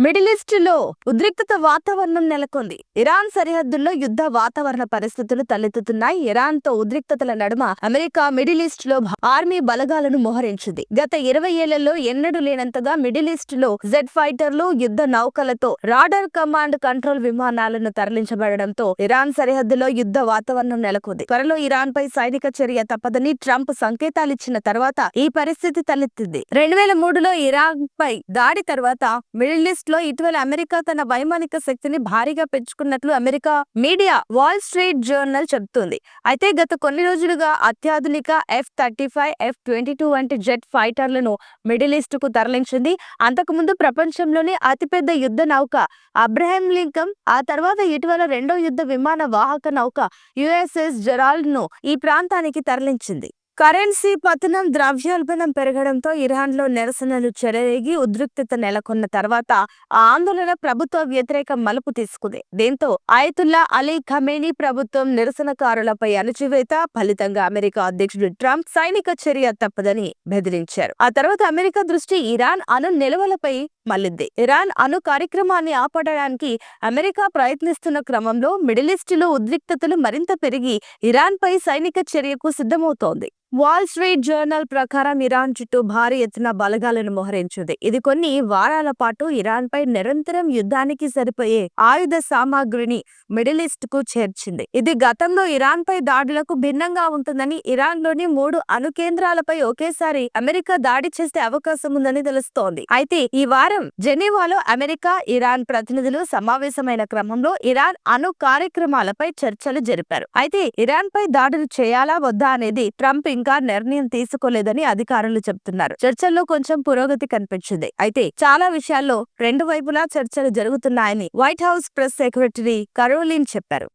Middle east లో ఉద్రిక్తత వాతావరణం నెలకొంది. ఇరాన్ సరిహద్దుల్లో యుద్ధ వాతావరణ పరిస్థితులు తలెత్తుతున్నాయి. ఇరాన్ తో ఉద్రిక్తతల నడుమ అమెరికా మిడిల్ ఈస్ట్ లో ఆర్మీ బలగాలను మోహరించింది. గత 20 ఏళ్లలో ఎన్నడూ లేనంతగా మిడిల్ ఈస్ట్ లో జెట్ ఫైటర్లు, యుద్ధ నౌకలతో రాడార్ కమాండ్ కంట్రోల్ విమానాలను తరలించబడడంతో ఇరాన్ సరిహద్దులో యుద్ధ వాతావరణం నెలకొంది. త్వరలో ఇరాన్ పై సైనిక చర్య తప్పదని ట్రంప్ సంకేతాలిచ్చిన తర్వాత ఈ పరిస్థితి తలెత్తింది. 2003లో ఇరాన్ పై దాడి తర్వాత మిడిల్ ఈస్ట్ లో ఇటీవల అమెరికా తన వైమానిక శక్తిని భారీగా పెంచుకున్నట్లు America media Wall Street Journal చెబుతుంది. అయితే గత కొన్ని రోజులుగా అత్యాధునిక F-35, F-22 వంటి జెట్ ఫైటర్లను మిడిల్ ఈస్ట్ కు తరలించింది. అంతకుముందు ప్రపంచంలోనే అతిపెద్ద యుద్ధ నౌక అబ్రహం లింకన్, ఆ తర్వాత ఇటీవల రెండో యుద్ధ విమాన వాహక నౌక USS జెరాల్డ్ ను ఈ ప్రాంతానికి తరలించింది. కరెన్సీ పతనం, ద్రవ్యోల్బణం పెరగడంతో ఇరాన్ లో నిరసనలు చెలరేగి ఉద్రిక్తత నెలకొన్న తర్వాత ఆ ఆందోళన ప్రభుత్వ వ్యతిరేక మలుపు తీసుకుంది. దీంతో అయతుల్లా అలీ ఖమేనీ ప్రభుత్వం నిరసనకారులపై అణచివేత, ఫలితంగా అమెరికా అధ్యక్షుడు ట్రంప్ సైనిక చర్య తప్పదని బెదిరించారు. ఆ తర్వాత అమెరికా దృష్టి ఇరాన్ అణు నిల్వలపై మళ్లింది. ఇరాన్ అణు కార్యక్రమాన్ని ఆపడానికి అమెరికా ప్రయత్నిస్తున్న క్రమంలో మిడిల్ ఈస్ట్ లో ఉద్రిక్తతలు మరింత పెరిగి ఇరాన్ పై సైనిక చర్యకు సిద్ధమవుతోంది. వాల్ స్ట్రీట్ జర్నల్ ప్రకారం ఇరాన్ చుట్టూ భారీ ఎత్తున బలగాలను మోహరించింది. ఇది కొన్ని వారాల పాటు ఇరాన్ పై నిరంతరం యుద్ధానికి సరిపోయే ఆయుధ సామాగ్రిని మిడిల్ ఈస్ట్ కు చేర్చింది. ఇది గతంలో ఇరాన్ పై దాడులకు భిన్నంగా ఉంటుందని, ఇరాన్ లోని 3 అణు కేంద్రాలపై ఒకేసారి అమెరికా దాడి చేసే అవకాశం ఉందని తెలుస్తోంది. అయితే ఈ వారం జెనీవాలో అమెరికా, ఇరాన్ ప్రతినిధులు సమావేశమైన క్రమంలో ఇరాన్ అణు కార్యక్రమాలపై చర్చలు జరిపారు. అయితే ఇరాన్ పై దాడులు చేయాలా వద్దా అనేది ట్రంప్ ఇంకా నిర్ణయం తీసుకోలేదని అధికారులు చెబుతున్నారు. చర్చల్లో కొంచెం పురోగతి కనిపించింది. అయితే చాలా విషయాల్లో రెండు వైపులా చర్చలు జరుగుతున్నాయని white house press secretary Karoline చెప్పారు.